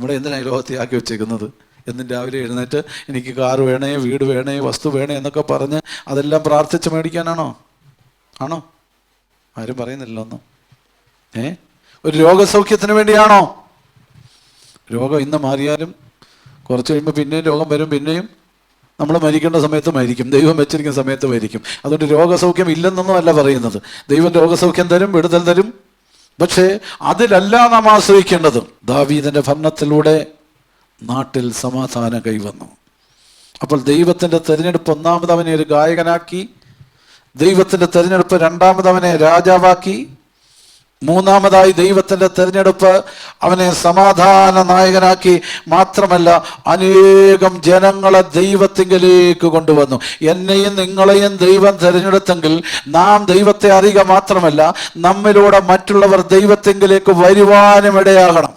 നമ്മളെ എന്തിനാണ് ലോകത്തെ ആക്കി വെച്ചേക്കുന്നത്? എന്നും രാവിലെ എഴുന്നേറ്റ് എനിക്ക് കാറ് വേണേ, വീട് വേണേ, വസ്തു വേണേ എന്നൊക്കെ പറഞ്ഞ് അതെല്ലാം പ്രാർത്ഥിച്ച് മേടിക്കാനാണോ? ആണോ? ആരും പറയുന്നില്ല ഒന്നും. ഒരു രോഗസൗഖ്യത്തിന് വേണ്ടിയാണോ? രോഗം ഇന്ന് മാറിയാലും കുറച്ച് കഴിയുമ്പോൾ പിന്നെയും രോഗം വരും, പിന്നെയും നമ്മൾ മരിക്കേണ്ട സമയത്ത് മരിക്കും, ദൈവം വെച്ചിരിക്കുന്ന സമയത്ത് മരിക്കും. അതുകൊണ്ട് രോഗസൗഖ്യം ഇല്ലെന്നൊന്നും അല്ല പറയുന്നത്. ദൈവം രോഗസൗഖ്യം തരും, വിടുതൽ തരും. പക്ഷേ അതിലല്ല നാം ആശ്രയിക്കേണ്ടത്. ദാവീദിന്റെ ഭരണത്തിലൂടെ നാട്ടിൽ സമാധാനം കൈവന്നു. അപ്പോൾ ദൈവത്തിൻ്റെ തിരഞ്ഞെടുപ്പ് ഒന്നാമത് അവനെ ഒരു ഗായകനാക്കി, ദൈവത്തിൻ്റെ തിരഞ്ഞെടുപ്പ് രണ്ടാമത് അവനെ രാജാവാക്കി, മൂന്നാമതായി ദൈവത്തിൻ്റെ തിരഞ്ഞെടുപ്പ് അവനെ സമാധാന നായകനാക്കി. മാത്രമല്ല അനേകം ജനങ്ങളെ ദൈവത്തിങ്കലേക്ക് കൊണ്ടുവന്നു. എന്നെയും നിങ്ങളെയും ദൈവം തിരഞ്ഞെടുത്തെങ്കിൽ നാം ദൈവത്തെ അറിയുക മാത്രമല്ല, നമ്മിലൂടെ മറ്റുള്ളവർ ദൈവത്തിങ്കിലേക്ക് വരുവാനും ഇടയാകണം.